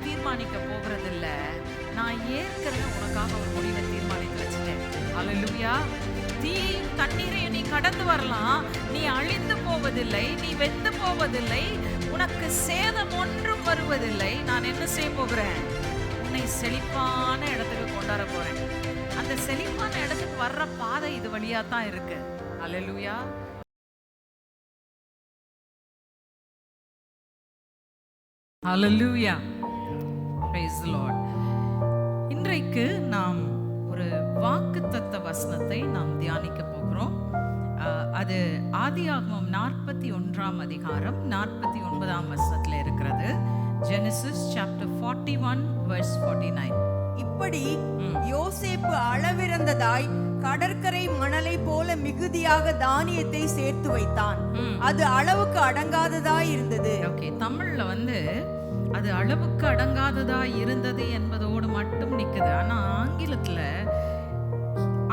தீர்மானிக்க போகிறது இல்ல, நான் ஏற்கனவே உனக்காக ஒரு முடிவை தீர்மானித்து வச்சுட்டேன். அல்லேலூயா. தீ தண்ணீரை நீ கடந்து வரலாம், நீ அழிந்து போவதில்லை, நீ வெந்து போவதில்லை, உனக்கு சேதம் ஒன்றும் வருவதில்லை. நான் என்ன செய்ய போகிறேன்? உன்னை செழிப்பான இடத்துக்கு கொண்டாட போறேன். அந்த செழிப்பான இடத்துக்கு வர்ற பாதை இது வழியா தான் இருக்கு. அல்லேலூயா. Hallelujah. Praise the Lord. இன்றைக்கு நாம் ஒரு வாக்குத்தத்த வசனத்தை நாம் தியானிக்க போகிறோம். அது ஆதியாகமம் 41 அதிகாரம் 49 வசனத்தில் இருக்கிறது. Genesis chapter 41 verse 49. இப்படி யோசேப்பு அளவிறந்ததாய் கடற்கரை மணலை போல மிகுதியாக தானியத்தை சேர்த்து வைத்தான். அது அளவுக்கு அடங்காததாய் இருந்தது. ஓகே, தமிழ்ல அது அளவுக்கு அடங்காததாய் இருந்தது என்பதோடு மட்டும் நிக்குது. ஆனா ஆங்கிலத்துல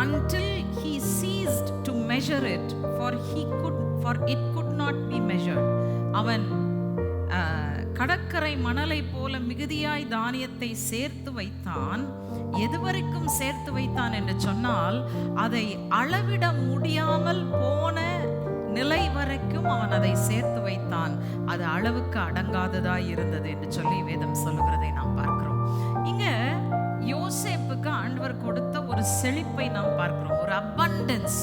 until he ceased to measure it for it could not be measured. அவன் கடற்கரை மணலை போல மிகுதியாய் தானியத்தை சேர்த்து வைத்தான். எதுவரைக்கும் சேர்த்து வைத்தான் என்று சொன்னால், அதை அளவிட முடியாமல் போன நிலை வரைக்கும் அவன் அதை சேர்த்து வைத்தான். அது அளவுக்கு அடங்காததாய் இருந்தது என்று சொல்லி வேதம் சொல்லுகிறதை நாம் பார்க்கிறோம். இங்க யோசேப்புக்கு ஆண்டவர் கொடுத்த ஒரு செழிப்பை நாம் பார்க்கிறோம். ஒரு அபண்டன்ஸ்,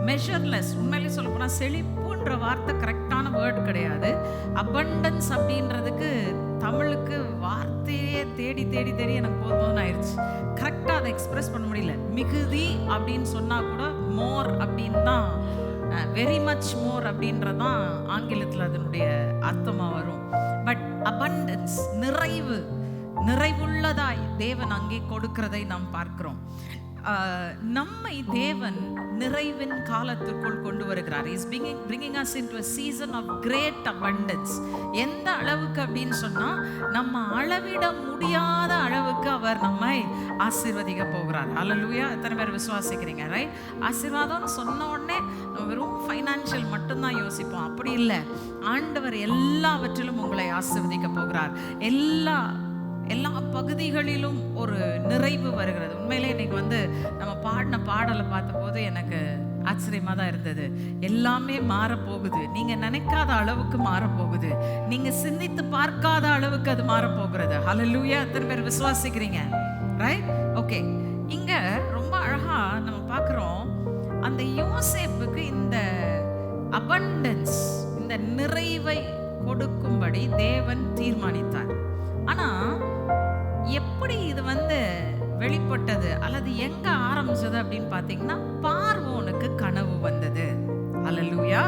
மெஷர்லெஸ். உண்மையிலே சொல்ல போனா செழிப்புன்ற வார்த்தை கரெக்டான வேர்டு கிடையாது. அபண்டன்ஸ் அப்படின்றதுக்கு தமிழுக்கு வார்த்தையே தேடி தேடி தேடி எனக்கு போதும்னு ஆயிடுச்சு. கரெக்டாக அதை எக்ஸ்பிரஸ் பண்ண முடியல. மிகுதி அப்படின்னு சொன்னா கூட மோர் அப்படின்னு தான், வெரி மச் மோர் அப்படின்றதான் ஆங்கிலத்தில் அதனுடைய அர்த்தமாக வரும். பட் அபண்டன்ஸ், நிறைவுள்ளதாய் தேவன் அங்கே கொடுக்கிறதை நாம் பார்க்கிறோம். நம்மை தேவன் நிறைவின் காலத்திற்குள் கொண்டு வருகிறார். He is bringing us into a season of great abundance. எந்த அளவுக்கு அப்படின்னு சொன்னா, நம்ம அளவிட முடியாத அளவுக்கு அவர் நம்மை ஆசீர்வதிக்க போகிறார். அல்லேலூயா. எத்தனை பேர் விசுவாசிக்கிறீங்க? ரைட். ஆசீர்வாதம் சொன்ன உடனே நம்ம வெறும் ஃபைனான்சியல் மட்டும்தான் யோசிப்போம். அப்படி இல்லை. ஆண்டவர் எல்லாவற்றிலும் உங்களை ஆசீர்வதிக்க போகிறார். எல்லா பகுதிகளிலும் ஒரு நிறைவு வருகிறது. உண்மையிலே இன்னைக்கு நம்ம பாடின பாடலை பார்த்தபோது எனக்கு ஆச்சரியமாக தான் இருந்தது. எல்லாமே மாறப்போகுது. நீங்க நினைக்காத அளவுக்கு மாறப்போகுது. நீங்க சிந்தித்து பார்க்காத அளவுக்கு அது மாறப்போகிறது. ஹல்லேலூயா. எத்தனை பேர் விசுவாசிக்கிறீங்க? ரைட். ஓகே, இங்க ரொம்ப அழகா நம்ம பார்க்கிறோம். அந்த யோசேப்புக்கு இந்த அபண்டன்ஸ், இந்த நிறைவை கொடுக்கும்படி தேவன் தீர்மானித்தார். ஆனா எப்படி இது வெளிப்பட்டது அல்லது எங்க ஆரம்பிச்சது அப்படின்னு பாத்தீங்கன்னா, பார்வோனுக்கு கனவு வந்தது. அல்லேலூயா.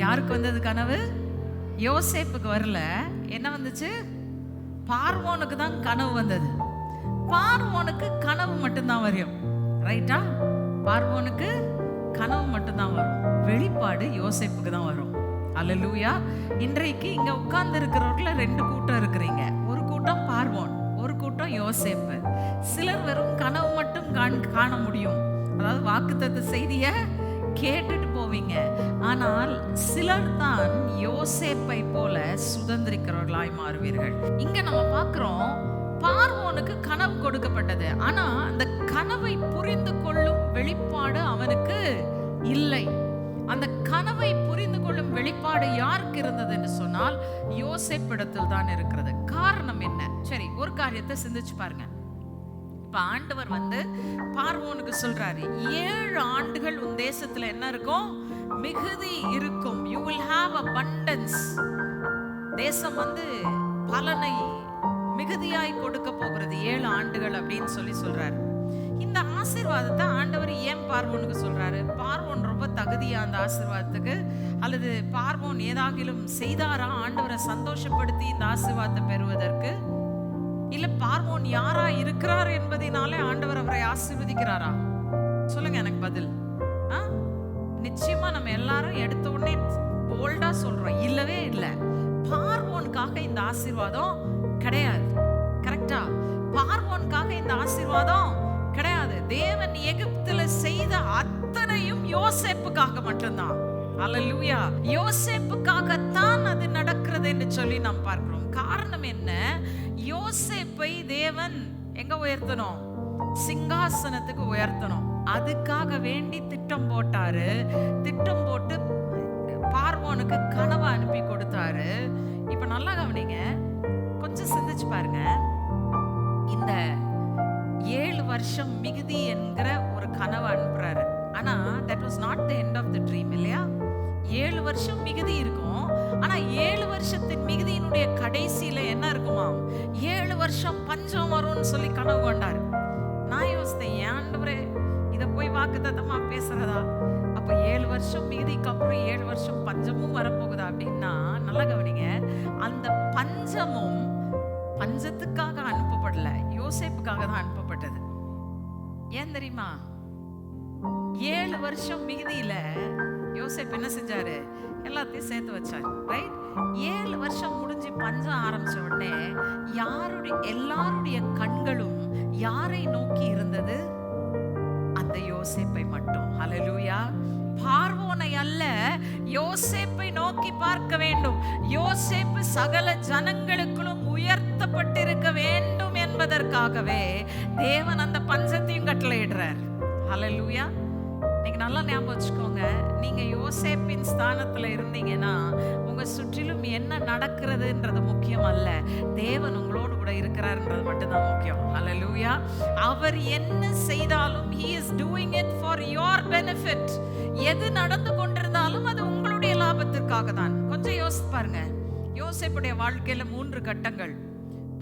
யாருக்கு வந்தது கனவு? யோசேப்புக்கு வரல. என்ன வந்துச்சு? பார்வோனுக்கு தான் கனவு வந்தது. பார்வோனுக்கு கனவு மட்டும்தான் வரும். ரைட்டா? பார்வோனுக்கு கனவு மட்டும்தான் வரும். வெளிப்பாடு யோசேப்புக்கு தான் வரும். அல்லேலூயா. இன்றைக்கு இங்க உட்கார்ந்து இருக்கிறவர்கள 2 கூட்டம் இருக்கிறீங்க. ஒரு கூட்டம் பார்வோன், ஒரு கூட்டம் யோசேப்பு. சிலர் வெறும் கனவு மட்டும் காண முடியும். அதாவது வாக்குத்தத்த செய்திய கேட்டுட்டு போவீங்க. ஆனால் சிலர் தான் யோசேப்பை போல சுதந்திரிக்கிறவர்களாய் மாறுவீர்கள். இங்க நம்ம பார்க்கிறோம், பார்வோனுக்கு கனவு கொடுக்கப்பட்டது. ஆனா அந்த கனவை புரிந்து கொள்ளும் வெளிப்பாடு அவனுக்கு இல்லை. அந்த கனவை புரிந்து கொள்ளும் வெளிப்பாடு யாருக்கு இருந்தது என்று சொன்னால், யோசேப்பிடத்தில் தான் இருக்கிறது. காரணம் என்ன? சரி, ஒரு காரியத்தை சிந்திச்சு பாருங்க. இப்ப ஆண்டவர் பார்வோனுக்கு சொல்றாரு, 7 ஆண்டுகள் உன் தேசத்துல என்ன இருக்கும்? மிகுதி இருக்கும். You will have abundance. தேசம் பலனை மிகுதியாய் கொடுக்க போகிறது 7 ஆண்டுகள் அப்படின்னு சொல்றாரு. இந்த ஆசீர்வாதத்தை ஆண்டவர் ஏன் பார்வோனுக்கு சொல்றாரு? பார்வோன் ரொம்ப தகுதியா அந்த ஆசீர்வாதத்துக்கு? அல்லது பார்வோன் ஏதாகிலும் செய்தாரா ஆண்டவரை சந்தோஷப்படுத்தி இந்த ஆசீர்வாதத்தை பெறுவதற்கு? இல்ல பார்வோன் யாரா இருக்கிறார் என்பதனாலே ஆண்டவர் அவரை ஆசீர்வதிக்கிறாரா? சொல்லுங்க எனக்கு பதில். நிச்சயமா நம்ம எல்லாரும் எடுத்த உடனே போல்டா சொல்றோம், இல்லவே இல்லை. பார்வோனுக்காக இந்த ஆசீர்வாதம் கிடையாது. கரெக்டா? பார்வோனுக்காக இந்த ஆசீர்வாதம் கிடையாது. தேவன் எகிப்துல செய்த அத்தனையும் யோசேப்புக்காக மட்டும்தான். அல்லேலூயா. யோசேப்புக்காகத்தான் அது நடக்கிறது என்று சொல்லி நாம் பார்க்கிறோம். காரணம் என்ன? யோசேப்பை தேவன் எங்க உயர்த்தணும்? சிங்காசனத்துக்கு உயர்த்தணும். அதுக்காக வேண்டி திட்டம் போட்டாரு. திட்டம் போட்டு பார்வோனுக்கு கனவை அனுப்பி கொடுத்தாரு. இப்ப நல்லா கவனிங்க, கொஞ்சம் சிந்திச்சு பாருங்க. இந்த 7 வருஷம் மிகுதி என்கிற ஒரு கனவை அனுப்புறாரு. ஆனா that was not the end of the dream இல்லையா? 7 வருஷம் மிகுதி இருக்கும். ஆனா 7 வருஷத்தின் மிகுதியினுடைய கடைசியில என்ன இருக்குமா? 7 வருஷம் பஞ்சம் வரும்னு சொல்லி கனவு கொண்டாரு. நான் யோசித்தேன், ஆண்டவரே இத போய் வாக்குத்தத்தமா பேசுறதா? அப்ப 7 வருஷம் மிகுதிக்கு அப்புறம் 7 வருஷம் பஞ்சமும் வரப்போகுதா அப்படின்னா, நல்லா கவனிங்க, அந்த பஞ்சமும் பஞ்சத்துக்காக அனுப்பப்படல, யோசேப்புக்காக தான் அனுப்பப்பட்டது. ஏன் தெரியுமா? 7 வருஷம் மிகுதியில யோசேப்பு என்ன செஞ்சாரு? எல்லாத்தையும் சேர்த்து வச்சாரு. ரைட்? 7 வருஷம் முடிஞ்சு பஞ்சம் ஆரம்பிச்ச உடனே எல்லாருடைய கண்களும் யாரை நோக்கி இருந்தது? அந்த யோசேப்பை மட்டும். ஹல்லேலூயா. பார்வோனை அல்ல, யோசேப்பை நோக்கி பார்க்க வேண்டும். யோசேப்பு சகல ஜனங்களுக்குள்ளும் உயர்த்தப்பட்டிருக்க வேண்டும் என்பதற்காகவே தேவன் அந்த பஞ்சத்தையும் கட்டளையிடுறார். ஹல்லேலூயா. நீங்க நல்லா ஞாபகம் வச்சுக்கோங்க, நீங்க யோசேப்பின் ஸ்தானத்துல இருந்தீங்கன்னா உங்க சுற்றிலும் என்ன நடக்கிறதுன்றது முக்கியம் அல்ல, தேவன் உங்களோடு கூட இருக்கிறார்ன்றது மட்டும்தான் முக்கியம். ஹல்லேலூயா. அவர் என்ன செய்தாலும் he is doing it for your benefit. எது நடந்து கொண்டிருந்தாலும் அது உங்களுடைய லாபத்திற்காக தான். கொஞ்சம் யோசிச்சு பாருங்க. யோசேப்புடைய வாழ்க்கையில 3 கட்டங்கள்.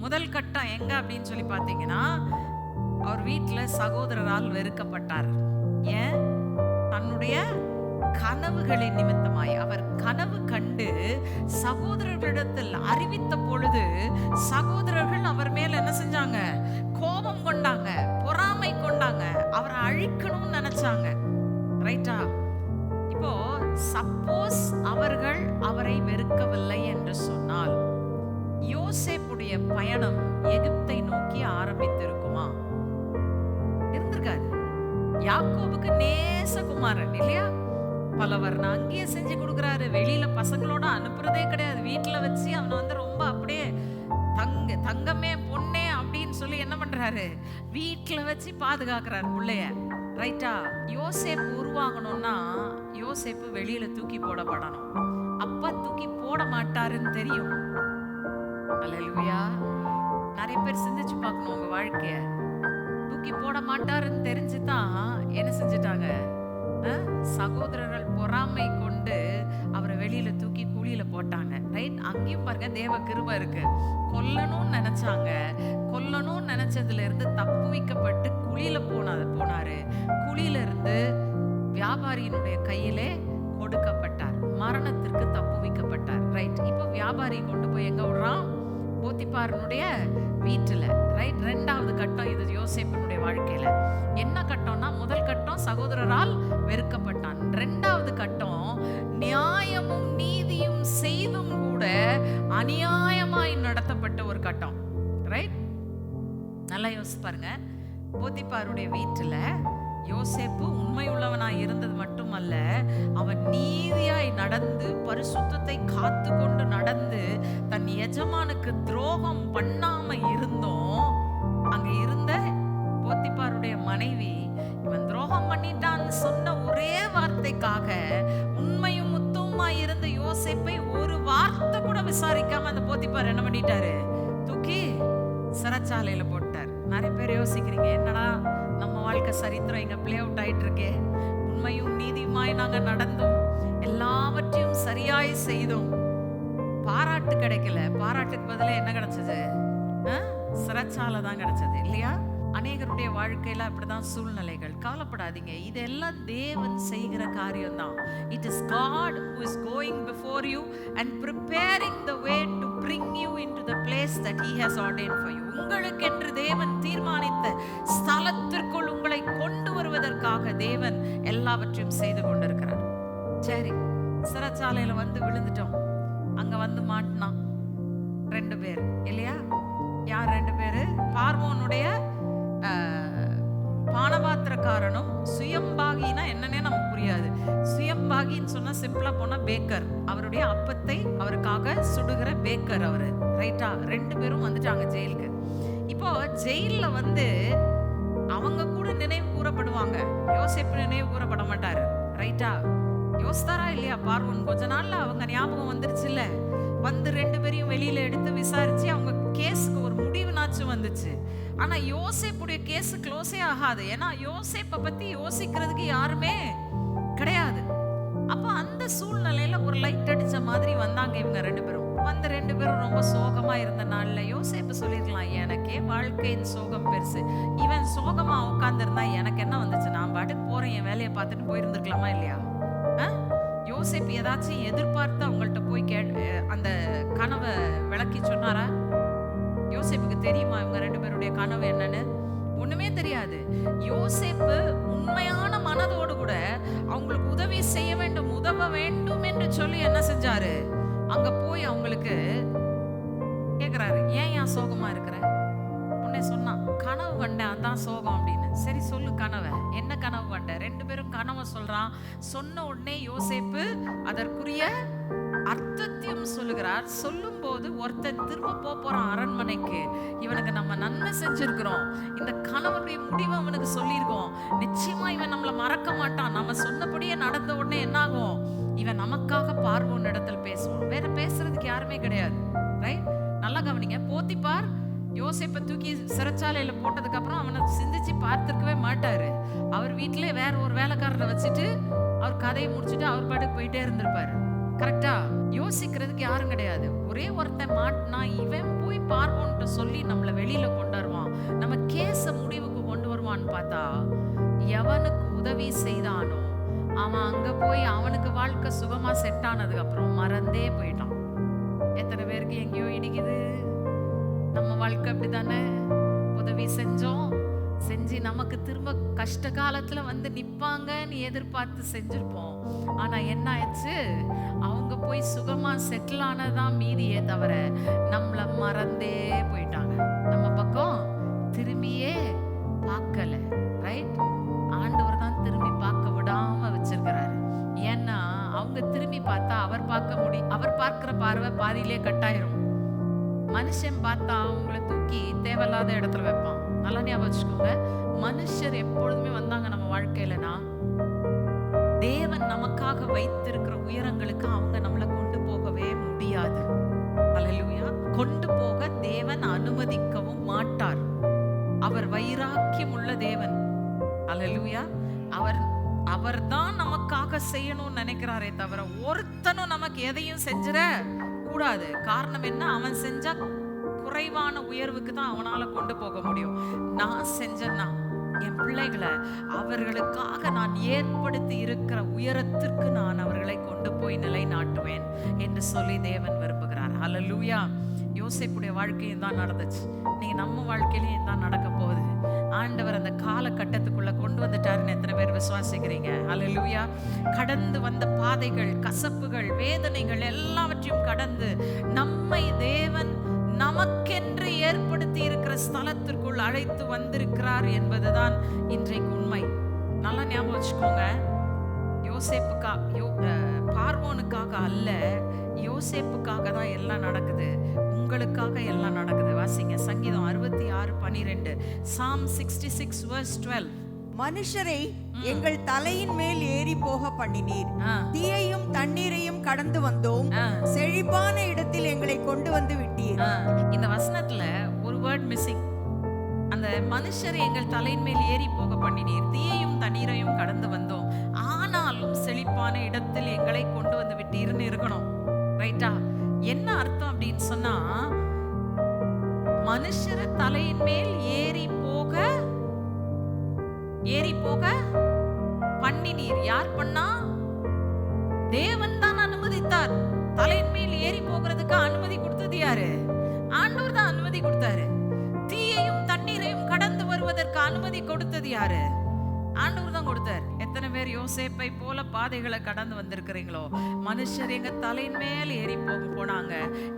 முதல் கட்டம் எங்க அப்படின்னு சொல்லி பார்த்தீங்கன்னா, அவர் வீட்டுல சகோதரரால் வெறுக்கப்பட்டார். ஏன்? தன்னுடைய கனவுகளின் நிமித்தமாய். அவர் கனவு கண்டு சகோதரர்களிடத்தில் அறிவித்த பொழுது சகோதரர்கள் அவர் மேல என்ன செஞ்சாங்க? கோபம் கொண்டாங்க, பொறாமை கொண்டாங்க, அவரை அழிக்கணும்னு நினைச்சாங்க. ரைட்டா? இப்போ சப்போஸ் அவர்கள் அவரை வெறுக்கவில்லை என்று சொன்னால் யோசேப்புடைய பயணம் எகிப்தை நோக்கி ஆரம்பித்திருக்குமா? இருந்திருக்காது. யாக்கோபுக்கு நேசகுமாரன் இல்லையா? பலவர்ணம் அங்கேயே செஞ்சு கொடுக்குறாரு. வெளியில பசங்களோட அனுப்புறதே கிடையாது. வீட்டுல வச்சு அவனை ரொம்ப அப்படியே தங்கமே பொண்ணே அப்படின்னு சொல்லி என்ன பண்றாரு? வீட்டுல வச்சு பாதுகாக்கிறாரு பிள்ளைய. ரைட்டா? யோசேப்பு உருவாகணும்னா யோசேப்பு வெளியில தூக்கி போடப்படணும். அப்பா தூக்கி போட மாட்டாருன்னு தெரியும். அல்லேலூயா. நிறைய பேர் சிந்திச்சு பார்க்கணும் உங்க வாழ்க்கைய. தூக்கி போட மாட்டாருன்னு தெரிஞ்சுதான் என்ன செஞ்சுட்டாங்க? சகோதரர்கள் பொறாமை கொண்டு அவரை வெளியில தூக்கி குழியில போட்டாங்க. ரைட்? அங்கேயும் பாருங்க தேவ கிருபை இருக்கு. கொல்லணும்னு நினைச்சாங்க. கொல்லணும்னு நினைச்சதுல இருந்து தப்புவிக்கப்பட்டு குழியில போனாரு. குழியில இருந்து வியாபாரியினுடைய கையிலே கொடுக்கப்பட்டார். மரணத்திற்கு தப்புவிக்கப்பட்டார். ரைட்? இப்போ வியாபாரி கொண்டு போய் எங்க விடுறான்? போத்திபாரனுடைய வீட்டுல. ரைட்? 2வது கட்டம் இது யோசேப்பினுடைய வாழ்க்கையில. என்ன கட்டம்னா, முதல் கட்டம் சகோதரரால் வெறுக்கப்பட்டான். 2வது கட்டம் நியாயமும் நீதியும் செய்தும் கூட அநியாயமாய் நடத்தப்பட்ட ஒரு கட்டம். ரைட்? நல்லா யோசிச்சு பாருங்க. போத்திபாருடைய வீட்டுல யோசேப்பு உண்மையுள்ளவனாய் இருந்தது மட்டுமல்ல, அவன் நீதியாய் நடந்து பரிசுத்தத்தை காத்து கொண்டு நடந்து தன் எஜமானுக்கு துரோகம் பண்ணாம இருந்தோம். அங்க இருந்த போத்திபாருடைய மனைவி இவன் துரோகம் பண்ணிட்டான்னு சொன்ன ஒரே வார்த்தைக்காக உண்மையும் முத்துமாய் இருந்த யோசேப்பை ஒரு வார்த்தை கூட விசாரிக்காம அந்த போத்திபார் என்ன பண்ணிட்டாரு? தூக்கி சிறைச்சாலையில போட்டார். நிறைய பேர் யோசிக்கிறீங்க, என்னடா நம்ம வாழ்க்கை சரித்திரம் இங்க பிளே அவுட் ஆயிட்டு இருக்கே, உண்மையும் நீதியுமாய் நாங்க நடந்தோம், எல்லாவற்றையும் சரியாய் செய்தோம், பாராட்டு கிடைக்கல. பாராட்டுக்கு பதிலா என்ன கிடைச்சது? சிறைச்சாலை தான் கிடைச்சது இல்லையா? அநேகருடைய வாழ்க்கையில அப்படிதான் சூழ்நிலைகள். கவலைப்படாதீங்க, இதெல்லாம் தேவன் செய்கிற காரியம் தான். It is God who is going before you and preparing the way to bring you into the place that he has ordained for you. உங்களுக்கென்று தேவன் தீர்மானித்த ஸ்தலத்திற்குள் உங்களை கொண்டு வருவதற்காக தேவன் எல்லாவற்றையும் செய்து கொண்டிருக்கிறார். சரி, சிறைச்சாலையில வந்து விழுந்துட்டோம். அங்க வந்து மாட்டினான் 2 பேர் இல்லையா? யார் 2 பேரு? பார்வோனுடைய பானபாத்திரக்காரனும், சுயம்பாகினா என்னன்னே நமக்கு புரியாது. சுயம்பாகின்னு சொன்னா சிம்பிளா போனா பேக்கர், அவருடைய அப்பத்தை அவருக்காக சுடுகிற பேக்கர் அவரு. ரைட்டா? 2 பேரும் வந்துட்டாங்க ஜெயிலுக்கு. இப்போ ஜெயில்ல வந்து அவங்க கூட நினைவு கூறப்படுவாங்க, யோசேப்பு நினைவு கூறப்பட மாட்டாரு. ரைட்டா? யோசித்தாரா இல்லையா? பார்வோன் கொஞ்ச நாள்ல அவங்க ஞாபகம் வந்துருச்சுல்ல. வந்து 2 பேரையும் வெளியில எடுத்து விசாரிச்சு அவங்க கேஸுக்கு ஒரு முடிவுனாச்சும் வந்துச்சு. ஆனா யோசேப்புடைய கேஸ் க்ளோஸே ஆகாது. ஏன்னா யோசேப்பை பத்தி யோசிக்கிறதுக்கு யாருமே கிடையாது. அப்ப அந்த சூழ்நிலையில ஒரு லைட் அடிச்ச மாதிரி வந்தாங்க இவங்க 2 பேரும். வந்து 2 பேரும் ரொம்ப சோகமா இருந்த நாள்ல யோசேப்பு சொல்லிருக்கலாம், எனக்கே வாழ்க்கையின் சோகம் பெருசு, இவன் சோகமா உட்கார்ந்து இருந்தா எனக்கு என்ன வந்துச்சு, நான் பாட்டுக்கு போறேன், என் வேலையை பார்த்துட்டு போயிருந்துருக்கலாமா இல்லையா? யோசேப்பு ஏதாச்சும் எதிர்பார்த்து அவங்கள்ட்ட போய் அந்த கனவை விளக்கி சொன்னாரா? யோசேப்புக்கு தெரியுமா இவங்க 2 பேருடைய கனவு என்னன்னு? ஒண்ணுமே தெரியாது. யோசேப்பு உண்மையான மனதோடு கூட அவங்களுக்கு உதவி செய்ய வேண்டும், உதவ வேண்டும் என்று சொல்லி என்ன செஞ்சாரு? அங்க போய் அவங்களுக்கு கேக்குறாரு, ஏன் சோகமா இருக்கிற? உன்னை சொன்னா கனவு கண்டேன், அதான் சோகம் அப்படின்னு. சரி சொல்லு கனவை, என்ன கனவு கண்ட? 2 பேரும் கனவை சொல்றான். சொன்ன உடனே யோசேப்பு அதற்குரிய அர்த்தத்தையும் சொல்லுகிறார். சொல்லும் போது ஒருத்தன் திரும்ப போறான் அரண்மனைக்கு. இவனுக்கு நம்ம நன்மை செஞ்சிருக்கிறோம், இந்த கணவனுடைய முடிவை அவனுக்கு சொல்லியிருக்கோம், நிச்சயமா இவன் நம்மளை மறக்க மாட்டான், நம்ம சொன்னபடியே நடந்த உடனே என்ன ஆகும், இவன் நமக்காக பார்வோன் இடத்துல பேசுவான். வேற பேசுறதுக்கு யாருமே கிடையாது. ரைட்? நல்லா கவனிங்க. போத்திபார் யோசேப்பை தூக்கி சிறைச்சாலையில போட்டதுக்கு அப்புறம் அவனை சிந்திச்சு பார்த்திருக்கவே மாட்டாரு. அவர் வீட்டிலே வேற ஒரு வேலைக்காரரை வச்சுட்டு அவர் கதையை முடிச்சுட்டு அவர் பாட்டுக்கு போயிட்டே இருந்திருப்பாரு. கரெக்டா? யோசிக்கிறதுக்கு யாரும் கிடையாது. ஒரே ஒருத்தன் மாட்டினா இவன் போய் பார்வோன்ட்ட சொல்லி நம்மளை வெளியில கொண்டு வருவான், நம்ம கேஸ முடிவுக்கு கொண்டு வருவான்னு பார்த்தா எவனுக்கு உதவி செய்தானோ அவன் அங்க போய் அவனுக்கு வாழ்க்கை சுகமா செட் ஆனதுக்கு அப்புறம் மறந்தே போயிட்டான். எத்தனை பேருக்கு எங்கேயோ இடிக்குது? நம்ம வாழ்க்கை அப்படித்தானே. உதவி செஞ்சு நமக்கு திரும்ப கஷ்ட காலத்துல வந்து நிப்பாங்கன்னு எதிர்பார்த்து செஞ்சிருப்போம். ஆனா என்ன ஆயிடுச்சு, அவங்க போய் சுகமா செட்டில் ஆனதான் மீதியே தவிர நம்மள மறந்தே போயிட்டாங்க. நம்ம பக்கம் திரும்பியே பார்க்கல. ரைட்? ஆண்டவர் தான் திரும்பி பார்க்க விடாம வச்சிருக்கிறாரு. ஏன்னா அவங்க திரும்பி பார்த்தா அவர் பார்க்கிற பார்வை பாதியிலே கட்டாயிரும். மனுஷன் பார்த்தா அவங்களை தூக்கி தேவையில்லாத இடத்துல வைப்பான். நல்லா ஞாபகம் வச்சுக்கோங்க. மனுஷர் எப்பொழுதுமே வந்தாங்க நம்ம வாழ்க்கையிலனா, தேவன் நமக்காக வைத்திருக்கிற உயரங்களுக்கு அவங்க நம்மளை கொண்டு போகவே முடியாது. அல்லேலூயா. கொண்டு போக தேவன் அனுமதிக்கவும் மாட்டார். அவர் வைராக்கியம் உள்ள தேவன். அல்லேலூயா. அவர் தான் நமக்காக செய்யணும்னு நினைக்கிறாரே தவிர ஒருத்தனும் நமக்கு எதையும் செஞ்சிட கூடாது. காரணம் என்ன? அவன் செஞ்சா குறைவான உயர்வுக்கு தான் அவனால கொண்டு போக முடியும். நான் செஞ்சேன்னா என் பிள்ளைகளை அவர்களுக்காக நான் ஏற்படுத்தி இருக்கிற உயரத்திற்கு நான் அவர்களை கொண்டு போய் நிலைநாட்டுவேன் என்று சொல்லி தேவன் விரும்புகிறார். ஹல்லேலூயா. யோசேப்புடைய வாழ்க்கையும் தான் நடந்துச்சு. நீங்க நம்ம வாழ்க்கையிலையும் தான் நடக்க போகுது. ஆண்டவர் அந்த காலகட்டத்துக்குள்ள கொண்டு வந்துட்டாருன்னு எத்தனை பேர் விசுவாசிக்கிறீங்க? ஹல்லேலூயா. கடந்து வந்த பாதைகள், கசப்புகள், வேதனைகள் எல்லாவற்றையும் கடந்து நம்மை தேவன் நமக்கென்று ஏற்படுத்தி இருக்கிற ஸ்தலத்திற்குள் அழைத்து வந்திருக்கிறார் என்பதுதான் இன்றைக்கு உண்மை. நல்லா ஞாபகம் வச்சுக்கோங்க. பார்வோனுக்காக அல்ல, யோசேப்புக்காக தான் எல்லாம் நடக்குது. உங்களுக்காக எல்லாம் நடக்குது. வாசிங்க சங்கீதம் 66:12. Psalm 66 verse 12. மனுஷரை எங்கள் தலையின் மேல் ஏறி போக பண்ணினீர், தீயையும் தண்ணீரையும் கடந்து வந்தோம், செழிப்பான இடத்தில் எங்களை கொண்டு வந்து விட்டீர். இந்த வசனத்துல ஒரு வேர்ட் மிஸ்ஸிங். அந்த மனுஷரை எங்கள் தலையின் மேல் ஏறி போக பண்ணினீர், தீயையும் தண்ணீரையும் கடந்து வந்தோம், ஆனாலும் செழிப்பான இடத்தில் எங்களை கொண்டு வந்து விட்டீர்னு இருக்கணும். ரைட்டா? என்ன அர்த்தம் அப்படின்னு சொன்னா, மனுஷர தலையின் மேல் ஏறி போக பண்ணினீர். யார் பண்ணா? தேவன் தான் அனுமதித்தார். தலையின் மேல் ஏறி போகிறதுக்கு அனுமதி கொடுத்தது யாரு? ஆண்டவர் தான் அனுமதி கொடுத்தாரு. தீயையும் தண்ணீரையும் கடந்து வருவதற்கு அனுமதி கொடுத்தது யாரு? ஆண்டவர் தான் கொடுத்தார். எத்தனை பேர் யோசேப்பை போல பாதைகளை கடந்து வந்திருக்கிறீங்களோ? மனுஷர் எங்க தலையின் மேல் ஏறி போனாங்க,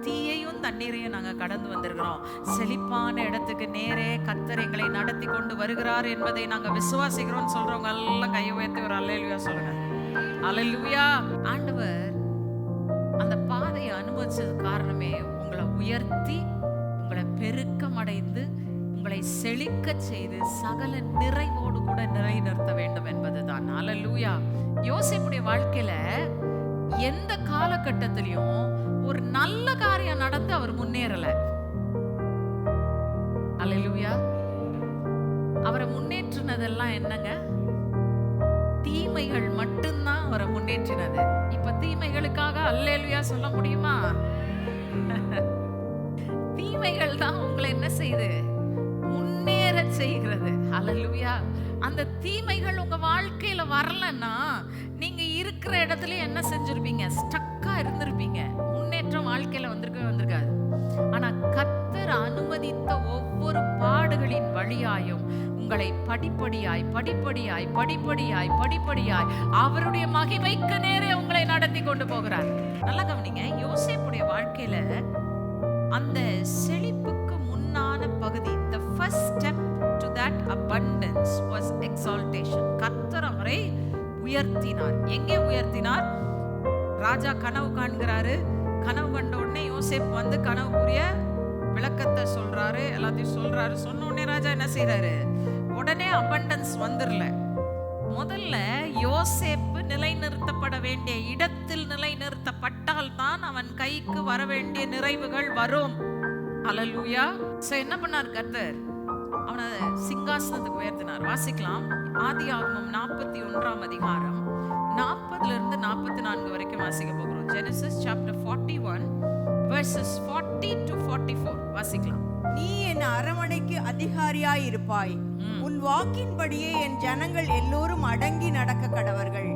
தீயையும் தண்ணீரையும் நாங்க கடந்து வந்திருக்கிறோம். செழிப்பான இடத்துக்கு நேரே கர்த்தர் எங்களை நடத்தி கொண்டு வருகிறார் என்பதை நாங்க விசுவாசிக்கிறோம் சொல்றவங்க எல்லாம் கையை உயர்த்தி ஒரு அல்லேலூயா சொல்லுங்க. அல்லேலூயா. ஆண்டவர் அந்த பாதையை அனுமதிச்சது காரணமே உங்களை உயர்த்தி, உங்களை பெருக்கம் அடைந்து உங்களை செழிக்க செய்து சகல நிறைவோடு கூட நிலைநிறுத்த வேண்டும் என்பதுதான். அல்லேலூயா. யோசேப்புடைய வாழ்க்கையில எந்த காலகட்டத்திலையும் ஒரு நல்ல காரியம் நடந்து அவர் முன்னேறல. அல்லேலூயா. அவரை முன்னேற்றினதெல்லாம் என்னங்க? தீமைகள் மட்டும்தான் அவரை முன்னேற்றினது. இப்ப தீமைகளுக்காக அல்லேலூயா சொல்ல முடியுமா? தீமைகள் தான் உங்களை என்ன செய்யுது? முன்னேற செய்கிறது. அல்லேலூயா. அந்த தீமைகள் உங்க வாழ்க்கையில வரலன்னா நீங்க இருக்கிற இடத்துல என்ன செஞ்சிருப்பீங்க? ஸ்டக்கா இருந்திருப்பீங்க. முன்னேற்றம் வாழ்க்கையில வந்திருக்காது. ஆனா கர்த்தர் அனுமதித்த ஒவ்வொரு பாடுகளின் வழியாயும் உங்களை படிப்படியாய் படிப்படியாய் படிப்படியாய் படிப்படியாய் அவருடைய மகிமைக்கு நேரே உங்களை நடத்தி கொண்டு போகிறார். நல்லா கவனிங்க. யோசேப்புடைய வாழ்க்கையில அந்த செழிப்புக்கு முன்னான பகுதி, the first step to that abundance was exaltation. கர்த்தர் அவரை உயர்த்தினார். எங்கே உயர்த்தினார்? ராஜா கனவு காண்கிறாரு. கனவு கண்ட உடனே யோசேப்பு வந்து கனவுக்குரிய விளக்கத்தை சொல்றாரு, எல்லாத்தையும் சொல்றாரு. சொன்ன உடனே ராஜா என்ன செய்யறாரு? உடனே அபண்டன்ஸ் வந்துடல. முதல்ல யோசேப்பு நிலைநிறுத்தப்பட வேண்டிய இடத்தில் நிலைநிறுத்தப்பட்டால் தான் அவன் கைக்கு வர வேண்டிய நிறைவுகள் வரும். அல்லேலூயா. சோ என்ன பண்ணார் கர்த்தர்? அவனை சிங்காசனத்துக்கு உயர்த்தினார். வாசிக்கலாம். ஆதியாகமம் 41ஆம் அதிகாரம் 40 இருந்து 44 வரைக்கும் வாசிக்க போகிறோம். Genesis chapter 41 verses 40 to 44 வாசிக்கலாம். நீ என் அரமனைக்கு அதிகாரியாய் இருப்பாய். உன் வாக்கின்படியே என் ஜனங்கள் எல்லோரும் அடங்கி நடக்க கடவர்கள்.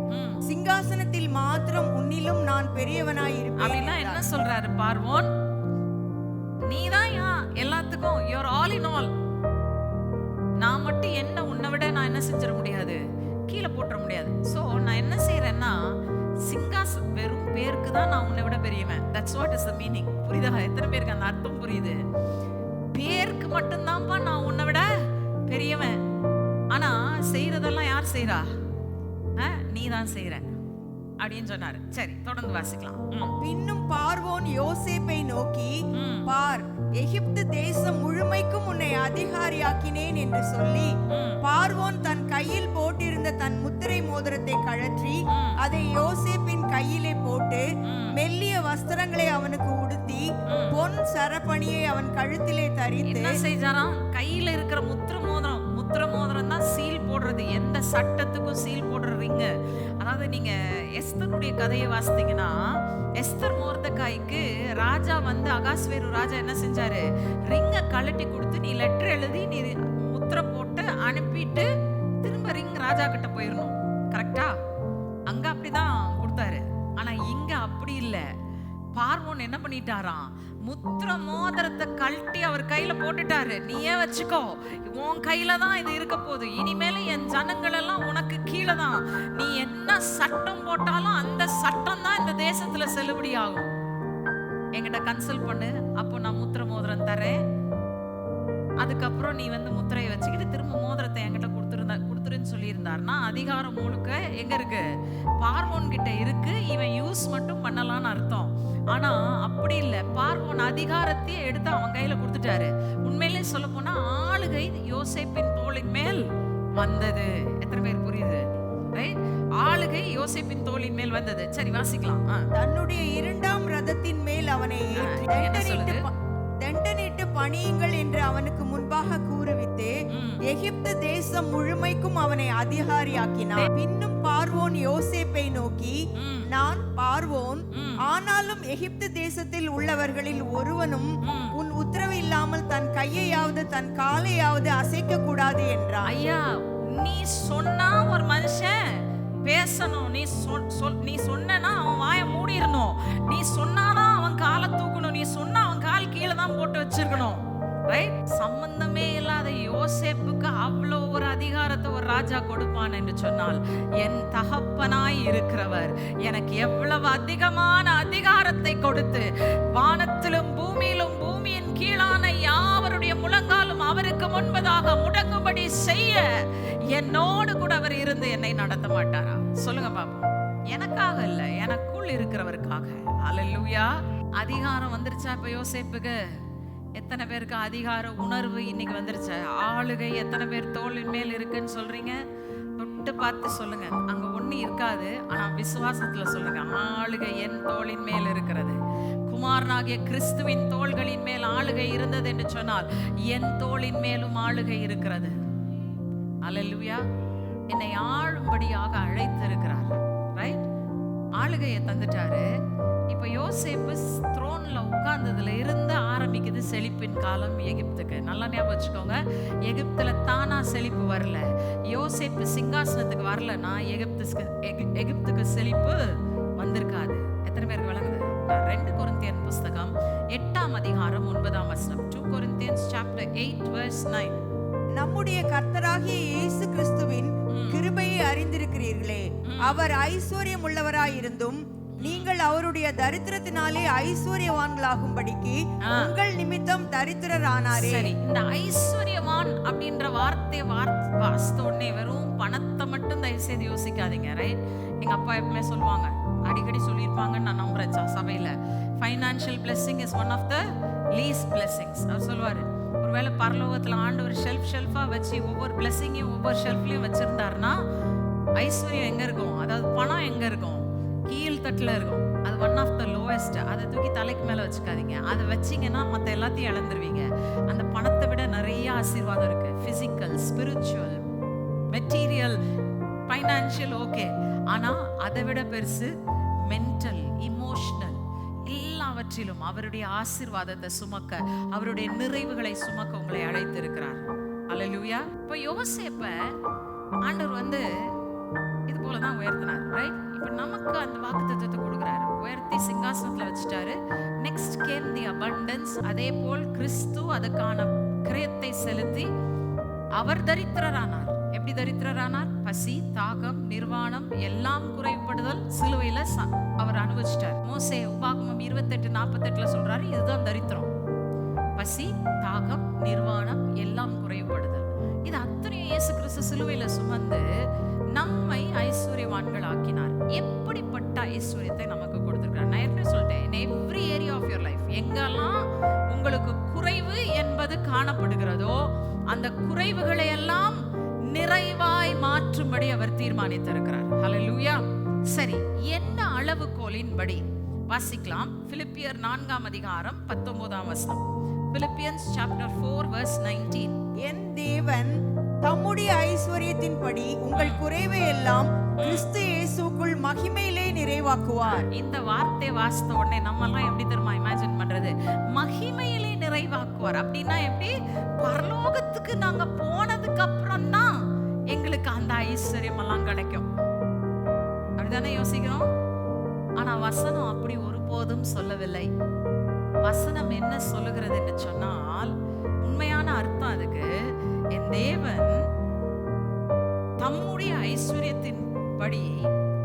சிங்காசனத்தில் மாத்திரம் உன்னிலும் நான் பெரியவனாய் இருப்பேன். அப்படின்னா என்ன சொல்றாரு பார்வோன்? நீதான் எல்லாத்துக்கும், you are all in all. நான் மட்டும் என்ன உன்னை விட நான் என்ன செஞ்சிட முடியாது? கீழே போட்டுற முடியாது. சோ நான் என்ன செய்யறேன்னா, சிங்காசனம் வெறும் பேருக்கு தான் நான் உன்னை விட பெரியவன். That's what is the meaning. புரியுதா? எத்தனை பேருக்கு அந்த அர்த்தம் புரியுது? பேருக்கு மட்டும்தான்ப்பா நான் உன்னை விட பெரியவன். ஆனா செய்யறதெல்லாம் யார் செய்யறா? நீ தான் செய்யற அப்படின்னு சொன்னாரு. சரி, தொடர்ந்து வாசிக்கலாம். பின்னும் பார்வோன் யோசேப்பை நோக்கி, பார், எகிப்து தேசம் முழுமைக்கும் உன்னை அதிகாரியாக்கினேன் என்று சொல்லி, பார்வோன் தன் கையில் போட்டிருந்த தன் முத்திரை மோதிரத்தை கழற்றி அதை யோசேப்பின் கையிலே போட்டு மெல்லிய வஸ்திரங்களை அவனுக்கு உடுத்தி பொன் சரப்பணியை அவன் கழுத்திலே தரித்து என்ன செஞ்சாராம்? கையில இருக்கிற முத்திர மோதிரம் தான் சீல் போடுறது. எந்த சட்டத்துக்கும் சீல் போடுற ரிங்கு. அதாவது நீங்க எஸ்தருடைய கதையை வாசித்தீங்கன்னா, எஸ்தர் மோர்தெகாய்க்கு ராஜா வந்து அகாஸ்வேரு ராஜா என்ன செஞ்சாரு? ரிங்கை கழட்டி கொடுத்து நீ லெட்டர் எழுதி நீ முத்திரை போட்டு அனுப்பிட்டு திரும்ப ரிங் ராஜா கிட்ட போயிடணும். கரெக்டா? அங்க அப்படிதான் கொடுத்தாரு. ஆனா இங்க அப்படி இல்ல. பார்வோன் என்ன பண்ணிட்டாராம்? முத்திர மோதிரத்தை கழட்டி அவர் கையில போட்டுட்டாரு. நீயே வச்சுக்கோ, உன் கையில தான் இது இருக்க போகுது. இனிமேல என் ஜனங்கள் எல்லாம் உனக்கு கீழே தான். நீ என்ன சட்டம் போட்டாலும் அந்த சட்டம் தான் இந்த தேசத்துல செல்லுபடி ஆகும். என்கிட்ட கன்சல்ட் பண்ணு, அப்போ நான் முத்திர மோதிரம் தரேன். அதுக்கப்புறம் நீ வந்து முத்திரையை வச்சுக்கிட்டு திரும்ப மோதிரத்தை என்கிட்ட கொடுத்துருன்னு சொல்லியிருந்தாருன்னா அதிகாரம் முழுக்க எங்க இருக்கு? பார்வோன் கிட்ட இருக்கு. இவன் யூஸ் மட்டும் பண்ணலாம்னு அர்த்தம். ஆனா அப்படி இல்லை. பார்வோன் அதிகாரத்தையே எடுத்து அவன் கையில கொடுத்துட்டாரு. உண்மையிலே சொல்ல போனா ஆளுகை யோசேப்பின் தோளின் மேல் வந்தது. எத்தனை பேர் புரியுது? ஆளுகை யோசேப்பின் தோளின் மேல் வந்தது. சரி, வாசிக்கலாம். தன்னுடைய இரண்டாம் ரதத்தின் மேல் அவனை தண்டனிட்டு பணியுங்கள் என்று அவனுக்கு முன்பாக கூறுவித்து எகிப்து தேசம் முழுமைக்கும் அவனை அதிகாரியாக்கினான். பின்னும் பார்வோன் யோசேப்பை நோக்கி, நான் பார்வோன், ஆனாலும் எகிப்து தேசத்தில் உள்ளவர்களில் ஒருவனும் உன் உத்தரவு இல்லாமல் தன் கையையாவது தன் காலையாவது அசைக்க கூடாது என்றான். ஐயா, நீ சொன்னா ஒரு மனுஷன் பேசணும். நீ சொன்னா அவன் வாயை மூடிடணும். நீ சொன்னாதான் அவன் காலை தூக்கணும். நீ சொன்னா அவன் கால் கீழே தான் போட்டு வச்சிருக்கணும். ரைட்? சம்பந்தமே இல்லாத யோசேப்புக்கு அவ்வளோ ஒரு அதிகாரத்தை ஒரு ராஜா கொடுப்பான் என்று சொன்னால், என் தகப்பனாய் இருக்கிறவர் எனக்கு எவ்வளவு அதிகமான அதிகாரத்தை கொடுத்து வானத்திலும் பூமியிலும் பூமியின் கீழான யாவருடைய முழங்காலும் அவருக்கு முன்பதாக முடங்கும்படி செய்ய என்னோடு கூட அவர் இருந்து என்னை நடத்த மாட்டாரா? சொல்லுங்க பாப்போம். எனக்காக இல்ல, எனக்குள் இருக்கிறவருக்காக. அல்லேலூயா. அதிகாரம் வந்துருச்சா இப்ப யோசேப்புக்கு? எத்தனை பேருக்கு அதிகார உணர்வு இன்னைக்கு வந்துருச்சு? ஆளுகை எத்தனை பேர் தோளின் மேல் இருக்குன்னு சொல்றீங்க? தொட்டு பார்த்து சொல்லுங்க. அங்க ஒண்ணு இருக்காது, ஆனா விசுவாசத்துல சொல்லுங்க, ஆளுகை என் தோளின் மேல் இருக்கிறது. குமாரனாகிய கிறிஸ்துவின் தோள்களின் மேல் ஆளுகை இருந்தது என்று சொன்னால் என் தோளின் மேலும் ஆளுகை இருக்கிறது. அல்லேலூயா. என்னை ஆளும்படியாக அழைத்திருக்கிறார். ரைட்? ஆளுகையை தந்துட்டாரு. இப்ப யோசேப்பு த்ரோன்ல உட்கார்ந்ததுல இருந்து ஆரம்பிக்குது செழிப்பின் காலம் எகிப்துக்கு. நல்லா ஞாபகம் வச்சுக்கோங்க, எகிப்துல தானா செழிப்பு வரல. யோசேப்பு சிங்காசனத்துக்கு வரலன்னா எகிப்துக்கு செழிப்பு வந்திருக்காது. எத்தனை பேருக்கு விளங்குது? 2 கொரிந்தியன் புஸ்தகம் 8ஆம் அதிகாரம் 9ஆம் வசனம். 2 Corinthians chapter 8 verse 9. நம்முடைய கர்த்தராகிய இயேசு கிறிஸ்துவின் கிருபையை அறிந்திருக்கிறீர்களே, அவர் ஐஸ்வர்யம் உள்ளவராயிருந்தும் நீங்கள் அவருடைய தரித்திரத்தினாலே ஐஸ்வர்யவான்களாகும்படிக்கு உங்கள் நிமித்தம் தரித்திரரானாரே. சரி, இந்த ஐஸ்வர்யவான் அப்படின்ற வார்த்தையை வாசித்த உடனே வெறும் பணத்தை மட்டும் தயவு செய்து யோசிக்காதீங்க. ரைட்? எங்க அப்பா எப்பவுமே சொல்லுவாங்க, அடிக்கடி சொல்லியிருப்பாங்க, நான் நம்புறேன் சபையில, financial blessing is one of the least blessings. அவர் சொல்லுவாரு, ஒருவேளை பரலோகத்துல ஆண்டவர் ஷெல்ஃபா வச்சு ஒவ்வொரு பிளெஸிங்கையும் ஒவ்வொரு ஷெல்ஃப்லயும் வச்சிருந்தாருன்னா ஐஸ்வர்யம் எங்க இருக்கும்? அதாவது பணம் எங்க இருக்கும்? கீழ் தட்டுல இருக்கும். அது ஒன் ஆஃப் த லோவஸ்ட். அதை தூக்கி தலைக்கு மேல வச்சுக்காதீங்க. அதை வச்சிங்கன்னா மற்ற எல்லாத்தையும் இழந்துருவீங்க. அந்த பணத்தை விட நிறைய ஆசீர்வாதம் இருக்கு. Physical, spiritual, material, financial, okay. ஆனா அதை விட பெருசு மென்டல், இமோஷனல், எல்லாவற்றிலும் அவருடைய ஆசீர்வாதத்தை சுமக்க, அவருடைய நிறைவுகளை சுமக்க உங்களை அழைத்திருக்கிறார். அல்லேலூயா. இப்போ யோசேப்ப ஆண்டவர் இது போலதான் உயர்த்தினார். ரைட்? இப்போ நமக்கு அந்த வாக்குத்தத்தத்தை கொடுக்குறாரு, உயர்த்தி சிங்காசனத்துல வச்சுட்டாரு. நெக்ஸ்ட் கேம் தி அபண்டன்ஸ். அதே போல் கிறிஸ்து அதுக்கான கிரயத்தை செலுத்தி அவர் தரித்திரரானார். எப்படி தரித்திரரானார்? பசி, தாகம், நிர்வாணம் எல்லாம் குறைபடுதல் சிலுவையில அவர் அனுபவிச்சிட்டார். மோசே உபாகமம் 28:48 சொல்றாரு, இதுதான் தரித்திரம். பசி, தாகம், நிர்வாணம் எல்லாம் குறைபடுதல். இது அத்தனையும் இயேசு கிறிஸ்து சிலுவையில சுமந்து நம்மை ஐஸ்வர்யவான்கள் ஆக்கினார். எப்படிப்பட்ட ஐஸ்வர்யத்தை நமக்கு கொடுத்திருக்கிறார்? நான் ஏற்கனவே சொல்லிட்டேன், in every area of your life, எங்கெல்லாம் உங்களுக்கு குறைவு என்பது காணப்படுகிறதோ அந்த குறைவுகளை எல்லாம் நிறைவாய் மாற்றும்படி அவர் தீர்மானித்திருக்கிறார். ஹல்லேலூயா. சரி, என்ன அளவுகோலின்படி வாசிக்கலாம்? பிலிப்பியர் 4ஆம் அதிகாரம் 19ஆம் வசனம். Philippians chapter 4 verse 19. என் தேவன் தம்முடைய ஐஸ்வர்யத்தின்படி உங்கள் குறைவை எல்லாம் கிறிஸ்து இயேசுக்குள் மகிமையிலே நிறைவாக்குவார். இந்த வார்த்தை வாசித்த உடனே நம்ம எல்லாம் எப்படி தெரியுமா இமேஜின் பண்றது? மகிமையிலே நிறைவாக்குவார் அப்படின்னா எப்படி? பரலோகத்துக்கு நாங்க போனதுக்கு அப்புறம் தான் எங்களுக்கு அந்த ஐஸ்வர்யம் எல்லாம் கிடைக்கும். அப்படிதானே யோசிக்கிறோம். ஆனா வசனம் அப்படி ஒருபோதும் சொல்லவில்லை. வசனம் என்ன சொல்லுகிறது என்று சொன்னால், உண்மையான அர்த்தம் அதுக்கு, என் தேவன் தம்முடைய ஐஸ்வர்யத்தின்படி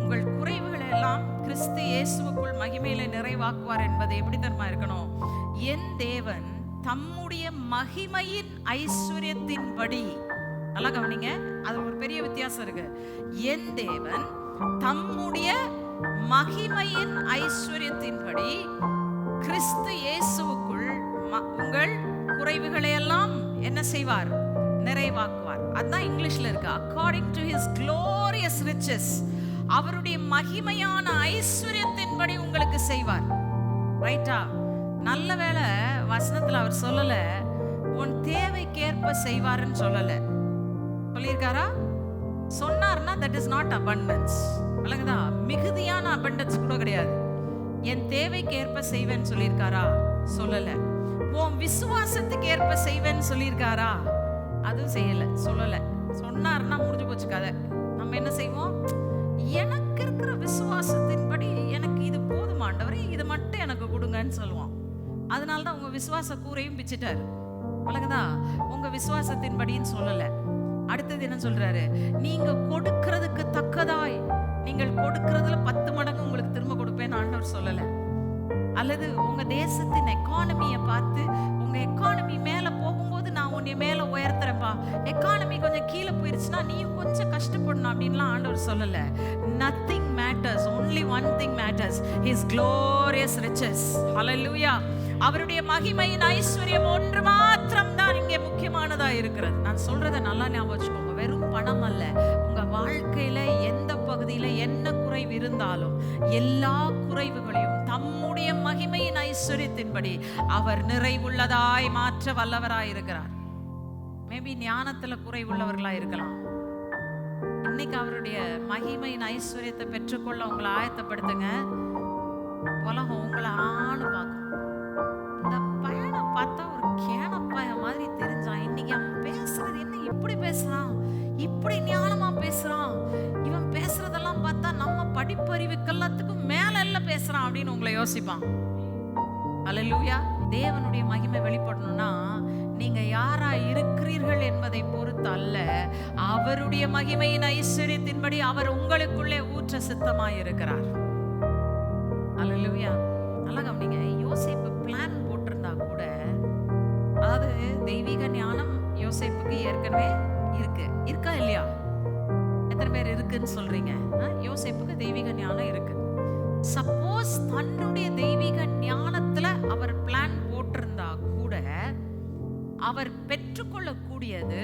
உங்கள் குறைவுகளை எல்லாம் கிறிஸ்து இயேசுவுக்குள் மகிமையில நிறைவாக்குவார் என்பது எப்படி தெரியுமா இருக்கணும்? என் தேவன் தம்முடைய மகிமையின் ஐஸ்வர்யத்தின்படி. நல்லா கவனிங்க, அது ஒரு பெரிய வித்தியாசம் இருக்கு. என் தேவன் தம்முடைய மகிமையின் ஐஸ்வர்யத்தின்படி கிறிஸ்து இயேசுவுக்குள் உங்கள் குறைவுகளை எல்லாம் என்ன செய்வார்? நிறைவாக்குவார். அதான் இங்கிலீஷ்ல இருக்கு, according to his glorious riches. அவருடைய மகிமையான ஐஸ்வர்யத்தின்படி உங்களுக்கு செய்வார். ரைட்டா? நல்ல வேளை வசனத்துல அவர் சொல்லல உன் தேவைக்கேற்ப செய்வாருன்னு சொல்லல. சொல்லியிருக்காரா? சொன்னார்னா that is not abundance. விளங்குதா? மிகுதியான abundance கூட கிடையாது. என் தேவைக்கு ஏற்ப செய்வேன்னு சொல்லியிருக்காரா? சொல்லல. உன் விசுவாசத்துக்கு ஏற்ப செய்வேன்னு சொல்லியிருக்காரா? அதுவும் செய்யல, சொல்லல. சொன்னார்னா முடிஞ்சு போச்சு கதை. நம்ம என்ன செய்வோம்? எனக்கு இருக்கிற விசுவாசத்தின்படி எனக்கு இது போதும் ஆண்டவரே, இது மட்டும் எனக்கு கொடுங்கன்னு சொல்லுவோம். அதனாலதான் உங்க விசுவாச கூரையும் பிச்சுட்டாரு. விளங்குதா? உங்க விசுவாசத்தின்படின்னு சொல்லல. அடுத்தது என்ன சொல்றாரு? நீங்க கொடுக்கிறதுக்கு தக்கதாய், நீங்கள் கொடுக்கிறதுல 10 மடங்கு உங்களுக்கு திரும்ப கொடுப்பேன்னு ஆண்டவர் சொல்லல. அல்லது உங்க தேசத்தின் எக்கானமியை பார்த்து, உங்க எக்கானமி மேல போகும்போது நான் உன்னை மேல உயர்த்துறேன்பா, எக்கானமி கொஞ்சம் கீழே போயிருச்சுன்னா நீயும் கொஞ்சம் கஷ்டப்படணும் அப்படின்லாம் ஆண்டவர் சொல்லல. Nothing matters, only one thing matters, his glorious riches. Hallelujah. அவருடைய மகிமையின் ஐஸ்வர்யம் ஒன்று மாத்திரம் தான் இங்கே முக்கியமானதா இருக்கிறது. நான் சொல்றதை நல்லா ஞாபகம் வச்சுக்கோங்க. வெறும் பணம் அல்ல. உங்க வாழ்க்கையில எந்த பகுதியில என்ன குறைவு இருந்தாலும் எல்லா குறைவுகளையும் தம்முடைய மகிமையின் ஐஸ்வர்யத்தின்படி அவர் நிறைவுள்ளதாய் மாற்ற வல்லவராய் இருக்கிறார். மேபி ஞானத்துல குறைவுள்ளவர்களா இருக்கலாம். இன்னைக்கு அவருடைய மகிமையின் ஐஸ்வர்யத்தை பெற்றுக்கொள்ள உங்களை ஆயத்தப்படுத்துங்க. உலகம் உங்களை ஆணு பார்க்கும். இந்த பையனை பார்த்தா ஒரு கேனப்பாய மாதிரி தெரிஞ்சான். இன்னைக்கு அவன் பேசுறது என்ன இப்படி பேசுறான், இப்படி ஞானமா பேசுறான், இவன் பேசுறதெல்லாம் பார்த்தா நம்ம படிப்பறிவுக்கு எல்லாத்துக்கும் மேல எல்லாம் பேசுறான் அப்படின்னு உங்களை யோசிப்பான். அல்லேலூயா. தேவனுடைய மகிமை வெளிப்படணும்னா நீங்க யாரா இருக்கிறீர்கள் என்பதை பொறுத்து அல்ல, அவருடைய மகிமையின் ஐஸ்வர்யத்தின்படி அவர் உங்களுக்குள்ளே ஊற்ற சித்தமாய் இருக்கிறார். அல்லேலூயா. நல்லா கவனிங்க. யோசேப்பு பிளான் போட்டிருந்தா கூட, அதாவது தெய்வீக ஞானம் யோசேப்புக்கு ஏற்கனவே இருக்கா இல்லையா? எத்தனை பேர் இருக்குன்னு சொல்றீங்க? யோசேப்புக்கு தெய்வீக ஞானம் இருக்கு. சப்போஸ் தன்னுடைய தெய்வீக ஞானத்துல அவர் பிளான் போட்டிருந்தா கூட அவர் பெற்றுக்கொள்ளக்கூடியது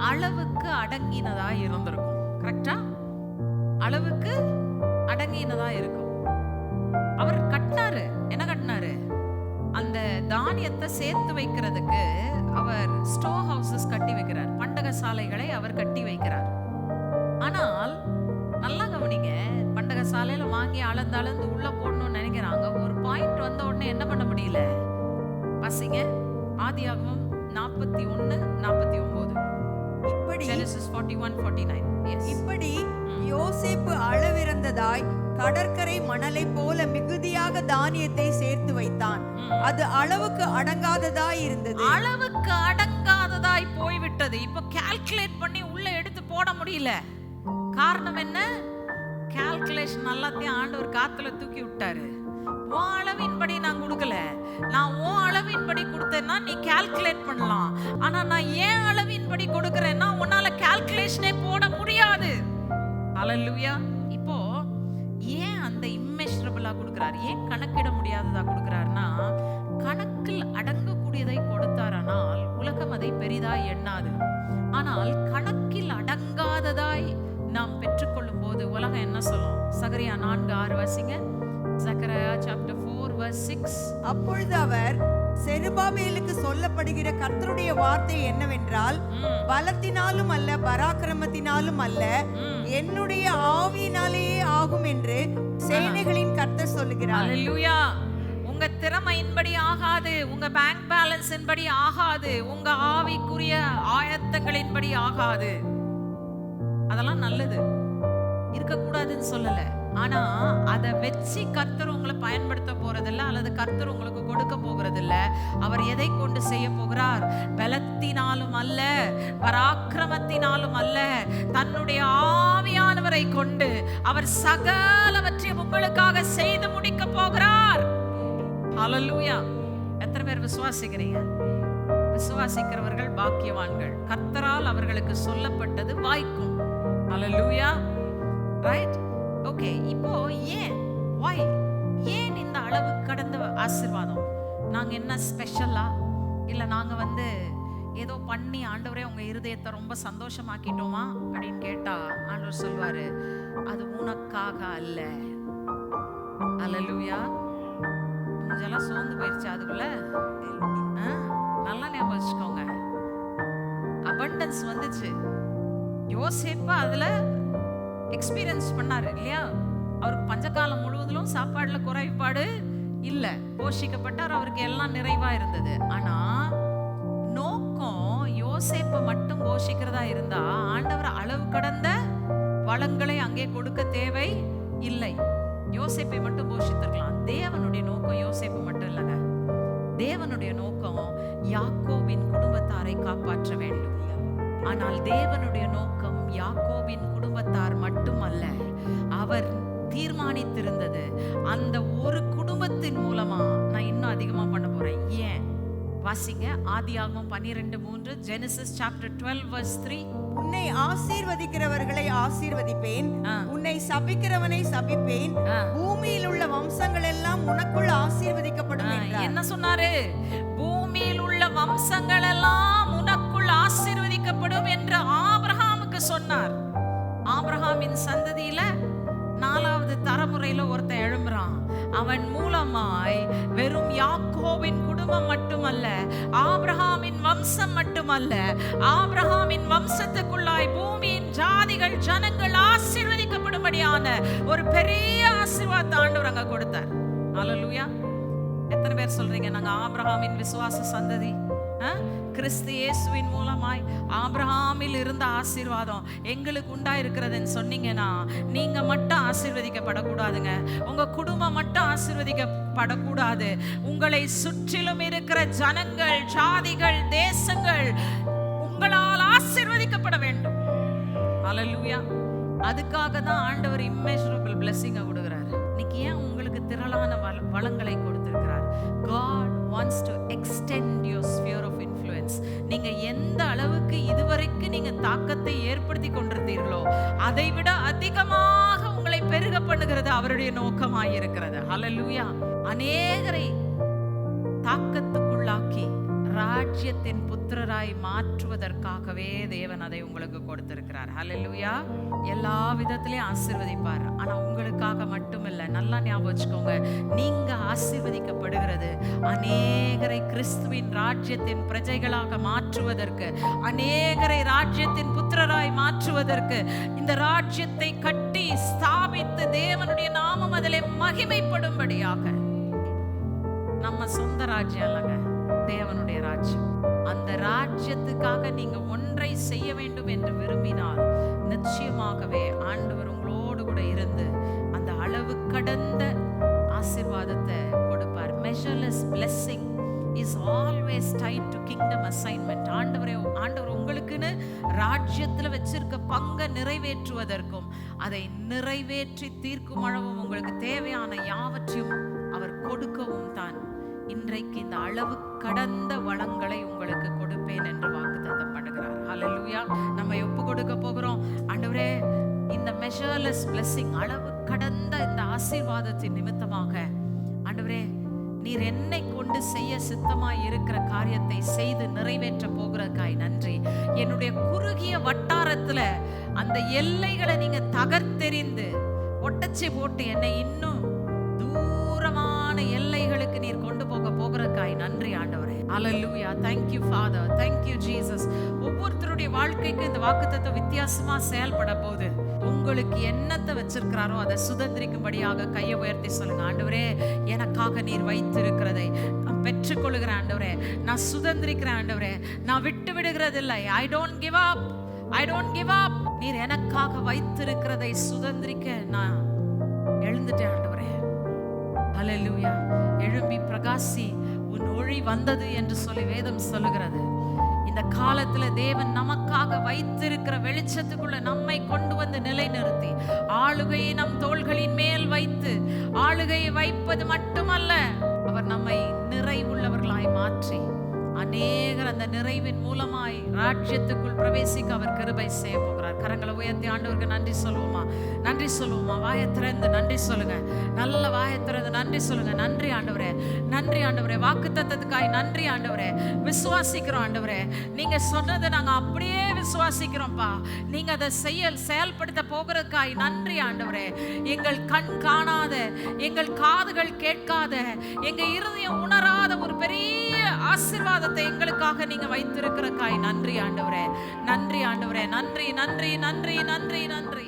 அளவுக்கு அடங்கினதா இருந்திருக்கும். கரெக்டா? அளவுக்கு அடங்கினதா இருக்கும். அவர் கட்டினாரு. என்ன கட்டினாரு? அந்த தானியத்தை சேர்த்து வைக்கிறதுக்கு அவர் ஸ்டோ ஹவுசஸ் கட்டி வைக்கிறார். பண்டக சாலைகளை அவர் கட்டி வைக்கிறார். ஆனால் நல்லா கவனிங்க. பண்டக சாலையில வாங்கி அளந்து உள்ள போடணும்னு நினைக்கிறாங்க. ஒரு பாயிண்ட் வந்த உடனே என்ன பண்ண முடியல? வாசிங்க ஆதியாகமம் 41:49. இப்படி Genesis 41:49. இப்படி யோசேப்பு அளவிறந்ததாய் கடற்கரை மணலை போல மிகுதியாக தானியத்தை சேர்த்து வைத்தான். அது அளவுக்கு அடங்காததாய் இருந்தது. அளவுக்கு அடங்காததாய் போய்விட்டது. இப்ப கால்குலேட் பண்ணி உள்ள எடுத்து போட முடியல. காரணம் என்ன? கால்குலேஷன் எல்லாத்தையும் ஆண்டவர் காத்துல தூக்கி விட்டாரு. உன் அளவின்படி நான் கொடுக்கல. நான் உன் அளவின்படி கொடுத்தேன்னா நீ கால்குலேட் பண்ணலாம். ஆனா நான் ஏன் அளவின்படி கொடுக்கறேன்னா உன்னால கால்குலேஷனே போட முடியாது. அல்லேலூயா. இப்போ ஏன் அந்த இம்மெஷரபிளா கொடுக்கிறார்? ஏன் கணக்கிட முடியாததா கொடுக்கிறார்னா, கணக்கில் அடங்கக்கூடியதை கொடுத்தாரானால் உலகம் அதை பெரிதாய் எண்ணாது. ஆனால் கணக்கில் அடங்காததாய் நாம் பெற்றுக்கொள்ளும் போது உலகம் என்ன சொல்லும்? சகரியா 4:6 வாசிங்க. Zechariah chapter 4 verse 6. அப்பொழுது அவர் செருபாபேலுக்கு சொல்லப்படுகிற கர்த்தருடைய வார்த்தை என்னவென்றால், பலத்தினாலும் அல்ல பராக்கிரமத்தினாலும் அல்ல, என்னுடைய ஆவியினாலேயே ஆகும் என்று சேனைகளின் கர்த்தர் சொல்லுகிறார். அல்லேலூயா. உங்க திறமையின்படி ஆகாது, உங்க பேங்க் பேலன்ஸின்படி ஆகாது, உங்க ஆவிக்குரிய ஆயத்தங்களின்படி ஆகாது. அதெல்லாம் நல்லது, இருக்கக்கூடாதுன்னு சொல்லல. ஆனா அதை வச்சு கர்த்தர் உங்களை பயன்படுத்த போறதில்ல, அல்லது கர்த்தர் உங்களுக்கு கொடுக்க போகிறதில்ல. அவர் எதை கொண்டு செய்ய போகிறார்? பலத்தினாலும் அல்ல பராக்கிரமத்தினாலும் அல்ல, தன்னுடைய ஆவியானவரை கொண்டு அவர் சகலவற்றையும் உங்களுக்காக செய்து முடிக்க போகிறார். ஹல்லேலூயா. எத்தனை பேர் விசுவாசிக்கிறீங்க? விசுவாசிக்கிறவர்கள் பாக்கியவான்கள். கர்த்தரால் அவர்களுக்கு சொல்லப்பட்டது வாய்க்கும். ஹல்லேலூயா. ரைட்? ஓகே. இப்போ ஏன் இந்த அளவு கடந்த ஆசீர்வாதம்? நாங்க என்ன ஸ்பெஷலா? இல்ல நாங்க ஏதோ பண்ணி ஆண்டவரே உங்க இருதயத்தை ரொம்ப சந்தோஷமாக்கிட்டோமா அப்படின்னு கேட்டா ஆண்டவர் சொல்வாரு, அது உனக்காக அல்ல. அல்லேலூயா. கொஞ்சம் சோர்ந்து போயிடுச்சு அதுக்குள்ள. நல்லா ஞாபகம் வச்சுக்கோங்க. அபண்டன்ஸ் வந்துச்சு. யோசேப்பு அதுல எக்ஸ்பீரியன்ஸ் பண்ணாரு இல்லையா? அவருக்கு பஞ்சகாலம் முழுவதிலும் சாப்பாடுல குறைபாடு இல்ல, போஷிக்கப்பட்டார். அவருக்கு எல்லாம் நிறைவா இருந்தது. ஆனா நோக்கம் யோசேப்பை மட்டும் போஷிக்கிறதா இருந்தா ஆண்டவர் அளவு கடந்த வளங்களை அங்கே கொடுக்க தேவை இல்லை. யோசேப்பை மட்டும் போஷித்திருக்கலாம். தேவனுடைய நோக்கம் யோசேப்பு மட்டும் இல்லைங்க. தேவனுடைய நோக்கம் யாக்கோபின் குடும்பத்தாரை காப்பாற்ற வேண்டும். ஆனால் தேவனுடைய நோக்கம் யாக்கோபின் குடும்பத்தார் மட்டுமல்ல. அவர் தீர்மானித்திருந்தது அந்த ஒரு குடும்பத்தின் மூலமா நான் இன்னும் அதிகமா பண்ண போறேன். ஏன்? வாசிங்க ஆதியாகமம் 12:3. Genesis chapter 12 verse 3. உன்னை ஆசீர்வதிக்கிறவர்களை ஆசீர்வதிப்பேன், உன்னை சபிக்கிறவனை சபிப்பேன், பூமியில் உள்ள வம்சங்கள் எல்லாம் உனக்குள் ஆசீர்வதிக்கப்படும் ஆசிர்வதிக்கப்படும் என்றார். என்ன சொன்னாரு? பூமியில் உள்ள வம்சங்கள் எல்லாம் உனக்குள் ஆசீர்வதிக்கப்படும் என்று ஆபிரகாமுக்கு சொன்னார். ஆபிரகாமின் சந்ததியில 4வது தலைமுறையில ஒருத்தன் எழும்புறான். அவன் மூலமாய் வெறும் யாக்கோபின் குடும்பம் மட்டுமல்ல, ஆபிரகாமின் வம்சம் மட்டுமல்ல, ஆபிரகாமின் வம்சத்துக்குள்ளாய் பூமியின் ஜாதிகள் ஜனங்கள் ஆசீர்வதிக்கப்படும்படியான ஒரு பெரிய ஆசீர்வாதத்தை ஆண்டவர் அங்க கொடுத்தார். அல்லேலூயா. எத்தனை பேர் சொல்றீங்க நாங்க ஆபிரகாமின் விசுவாச சந்ததி? கிறிஸ்து இயேசுவின் மூலமாய் ஆபிரகாமில் இருந்த ஆசீர்வாதம் எங்களுக்கு உண்டாயிருக்கிறதுன்னு சொன்னீங்கன்னா, நீங்க மட்டும் ஆசீர்வதிக்கப்படக்கூடாதுங்க. உங்க குடும்பம் மட்டும் ஆசீர்வதிக்கப்படக்கூடாது. உங்களை சுற்றிலும் இருக்கிற ஜனங்கள், ஜாதிகள், தேசங்கள் உங்களால் ஆசீர்வதிக்கப்பட வேண்டும். அல்லேலூயா. அதுக்காக தான் ஆண்டவர் immeasurable blessing கொடுக்கிறார். இன்னைக்கு ஏன் உங்களுக்கு திரளான வளங்களை கொடுத்திருக்கிறார்? God wants to extend your sphere of influence. நீங்க எந்த அளவுக்கு இதுவரைக்கும் நீங்க தாக்கத்தை ஏற்படுத்தி கொண்டிருந்தீர்களோ அதை விட அதிகமாக உங்களை பெருக பண்ணுகிறது அவருடைய நோக்கமாய் இருக்கிறது. ஹல்லேலூயா. அநேகரை தாக்கத்துக்குள்ளாக்கி ராஜ்யத்தின் புத்திரராய் மாற்றுவதற்காகவே தேவன் அதை உங்களுக்கு கொடுத்திருக்கிறார். ஹல்லேலூயா. எல்லா விதத்திலையும் ஆசீர்வதிப்பார். ஆனா உங்களுக்காக மட்டுமில்ல. நல்லா ஞாபகம் வச்சுக்கோங்க, நீங்க ஆசீர்வதிக்கப்படுகிறது அநேகரை கிறிஸ்துவின் ராஜ்யத்தின் பிரஜைகளாக மாற்றுவதற்கு, அநேகரை ராஜ்யத்தின் புத்திரராய் மாற்றுவதற்கு, இந்த ராஜ்யத்தை கட்டி ஸ்தாபித்து தேவனுடைய நாமம் அதிலே மகிமைப்படும்படியாக. நம்ம சொந்த ராஜ்யம் இல்லைங்க, தேவனுடைய ராஜ்யம். அந்த ராஜ்யத்துக்காக நீங்க ஒன்றை செய்ய வேண்டும் என்று விரும்பினால் நிச்சயமாகவே ஆண்டவர் உங்களோடு கூட இருந்து அந்த அளவு கடந்த ஆசீர்வாதத்தை கொடுப்பார். measureless blessing is always tied to kingdom assignment. ஆண்டவர் உங்களுக்குன்னு ராஜ்யத்துல வச்சிருக்க பங்கை நிறைவேற்றுவதற்கும் அதை நிறைவேற்றி தீர்க்கும் அளவும் உங்களுக்கு தேவையான யாவற்றையும் அவர் கொடுக்கவும் தான் இன்றைக்கு இந்த அளவு கடந்த வளங்களை உங்களுக்கு கொடுப்பேன் என்று வாக்குத்தத்தம் பண்ணுகிறார். ஹல்லேலூயா. நம்ம ஒப்பு கொடுக்க போகிறோம். ஆண்டவரே, இந்த measureless blessing, அளவு கடந்த இந்த ஆசீர்வாதத்தின் நிமித்தமாக ஆண்டவரே, நீர் என்னை கொண்டு செய்ய சித்தமாய் இருக்கிற காரியத்தை செய்து நிறைவேற்ற போகிறதுக்காய் நன்றி. என்னுடைய குறுகிய வட்டாரத்துல அந்த எல்லைகளை நீங்க தகர்த்தெறிந்து ஒட்டச்சி போட்டு என்னை இன்னும் தூரமான எல்லைகளுக்கு நீர் கொண்டு போகிறதுக்காய் நன்றி ஆண்டவரே. ஹல்லேலூயா. Thank you Father. Thank you Jesus. ஒவ்வொருத்தருடைய வாழ்க்கைக்கு இந்த வாக்குத்தத்தம் வித்தியாசமா செயல்பட போகுது. உங்களுக்கு என்னத்தை வச்சிருக்கிறாரோ அதை சுதந்திரிக்கும்படியாக கையை உயர்த்தி சொல்லுங்க. ஆண்டவரே, எனக்காக நீர் வைத்திருக்கிறதை நான் பெற்றுக்கொள்கிறேன் ஆண்டவரே. நான் சுதந்திரிக்கிறேன் ஆண்டவரே. நான் விட்டு விடுகிறதில்லை. I don't give up. I don't give up. நீர் எனக்காக வைத்திருக்கிறதை சுதந்திரிக்க நான் எழுந்துட்டேன் ஆண்டவரே. ஹல்லேலூயா. எழும்பி பிரகாசி, உன் ஒளி வந்தது என்று சொல்லி வேதம் சொல்லுகிறது. இந்த காலத்துல தேவன் நமக்காக வைத்திருக்கிற வெளிச்சத்துக்குள்ள நம்மை கொண்டு வந்து நிலைநிறுத்தி ஆளுகையை நம் தோள்களின் மேல் வைத்து, ஆளுகையை வைப்பது மட்டுமல்ல, அவர் நம்மை நிறைவுள்ளவர்களாய் மாற்றி அநேகர் அந்த நிறைவின் மூலமாய் ராஜ்யத்துக்குள் பிரவேசிக்க அவர் கிருபை செய்ய போகிறார். கரங்களை உயர்த்தி ஆண்டவருக்கு நன்றி சொல்லுவோமா? நன்றி சொல்லுவோமா? வாயை திறந்து நன்றி சொல்லுங்க. நல்ல வாயை திறந்து நன்றி சொல்லுங்க. நன்றி ஆண்டவரே, நன்றி ஆண்டவரே. வாக்குத்தத்தத்துக்காய் நன்றி ஆண்டவரே. விசுவாசிக்கிறோம் ஆண்டவரே. நீங்க சொன்னதை நாங்க அப்படியே விசுவாசிக்கிறோம்ப்பா. நீங்க அதை செயல்படுத்த போகிறதுக்காய் நன்றி ஆண்டவரே. எங்கள் கண் காணாத, எங்கள் காதுகள் கேட்காத, எங்க இருதயம் உணராத ஒரு பெரிய ஆசீர்வாதத்தை எங்களுக்காக நீங்க வைத்திருக்கிறதுக்காய் நன்றி ஆண்டவரே. நன்றி ஆண்டவரே. நன்றி நன்றி நன்றி நன்றி நன்றி.